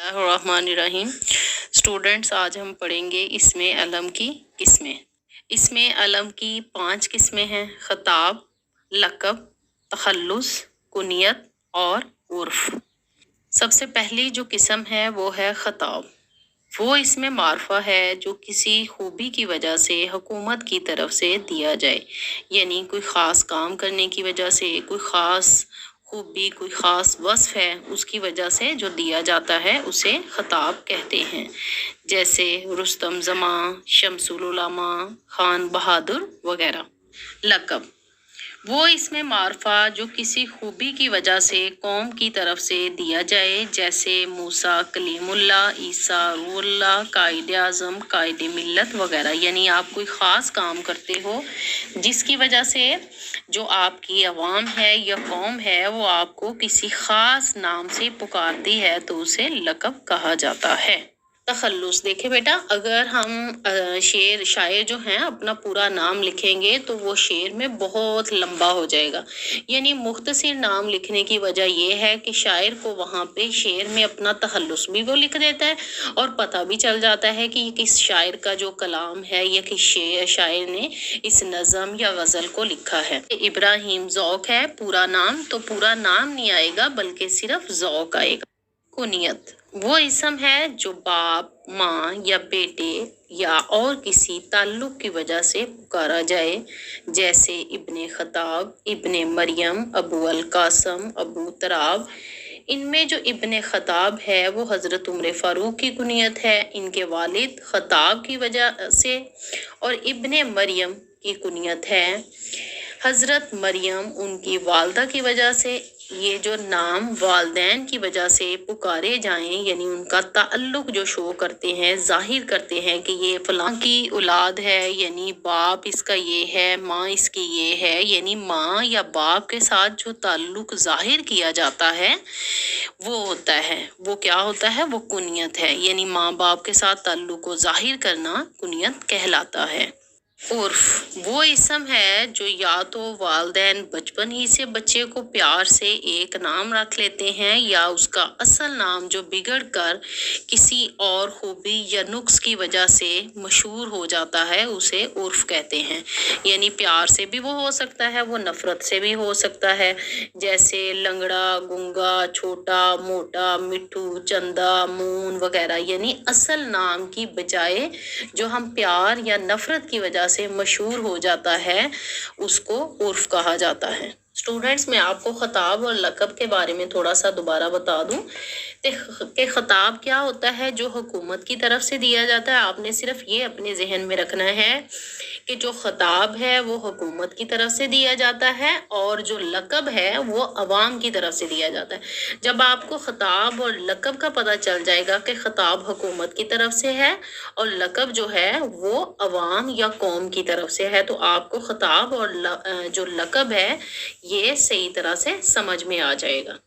Rahman students, आज हम पढ़ेंगे इसमें अलम की किस्में। इसमें अलम की 5 किस्में हैं: खताब, लक़ब, तखल्लुस, कुनियत और उर्फ। सबसे पहली जो किस्म है वो है खताब। वो इसमें मारफा है जो किसी खूबी की वजह से हुकूमत की तरफ से दिया जाए, यानी कोई ख़ास काम करने की वजह से, कोई ख़ास खूबी, कोई ख़ास वस्फ है, उसकी वजह से जो दिया जाता है उसे खताब कहते हैं। जैसे रुस्तम जमा, शमसुल उलमा, खान बहादुर वगैरह। लक़ब वो इसमें मारफा जो किसी खूबी की वजह से कौम की तरफ से दिया जाए, जैसे मूसा कलीमुल्ला, ईसा रूहुल्लाह, कायद आज़म, कायद मिल्लत वगैरह। यानी आप कोई ख़ास काम करते हो जिसकी वजह से जो आपकी अवाम है या कौम है वो आपको किसी ख़ास नाम से पुकारती है तो उसे लक़ब कहा जाता है। तखल्लुस देखे बेटा, अगर हम शायर जो हैं अपना पूरा नाम लिखेंगे तो वो शेर में बहुत लंबा हो जाएगा। यानी मुख्तसर नाम लिखने की वजह ये है कि शायर को वहाँ पे शेर में अपना तखल्लुस भी वो लिख देता है और पता भी चल जाता है कि किस शायर का जो कलाम है या किस शायर ने इस नज़म या गज़ल को लिखा है। इब्राहिम ज़ौक है पूरा नाम, तो पूरा नाम नहीं आएगा बल्कि सिर्फ ज़ौक आएगा। कुनियत वो इसम है जो बाप, माँ या बेटे या और किसी ताल्लुक की वजह से पुकारा जाए, जैसे इब्ने खताब, इब्ने मरियम, अबू अल कासम, अबू तराब। इनमें जो इब्ने खताब है वो हज़रत उमर फ़ारूक की कुनियत है, इनके वालिद खताब की वजह से, और इब्ने मरियम की कुनियत है हज़रत मरियम उनकी वालदा की वजह से। ये जो नाम वालदैन की वजह से पुकारे जाएं, यानी उनका ताल्लुक जो शो करते हैं, जाहिर करते हैं कि ये फलां की औलाद है, यानी बाप इसका ये है, माँ इसकी ये है, यानी माँ या बाप के साथ जो ताल्लुक जाहिर किया जाता है वो होता है, वो क्या होता है, वो कुनियत है। यानी माँ बाप के साथ ताल्लुक को जाहिर करना कुनियत कहलाता है। उर्फ वो इसम है जो या तो वालदैन बचपन ही से बच्चे को प्यार से एक नाम रख लेते हैं, या उसका असल नाम जो बिगड़ कर किसी और खूबी या नुक्स की वजह से मशहूर हो जाता है उसे उर्फ कहते हैं। यानी प्यार से भी वो हो सकता है, वो नफरत से भी हो सकता है। जैसे लंगड़ा, गुंगा, छोटा, मोटा, मिट्ठू, चंदा, मून वगैरह। यानी असल नाम की बजाय जो हम प्यार या नफरत की वजह से मशहूर हो जाता है उसको उर्फ कहा जाता है। स्टूडेंट्स, मैं आपको खताब और लक़ब के बारे में थोड़ा सा दोबारा बता दूं कि खताब क्या होता है, जो हुकूमत की तरफ से दिया जाता है। आपने सिर्फ ये अपने जहन में रखना है कि जो खताब है वो हुकूमत की तरफ से दिया जाता है और जो लक़ब है वो अवाम की तरफ से दिया जाता है। जब आपको खताब और लक़ब का पता चल जाएगा कि खताब हुकूमत की तरफ से है और लक़ब जो है वो अवाम या कौम की तरफ से है, तो आपको खताब और जो लक़ब है ये सही तरह से समझ में आ जाएगा।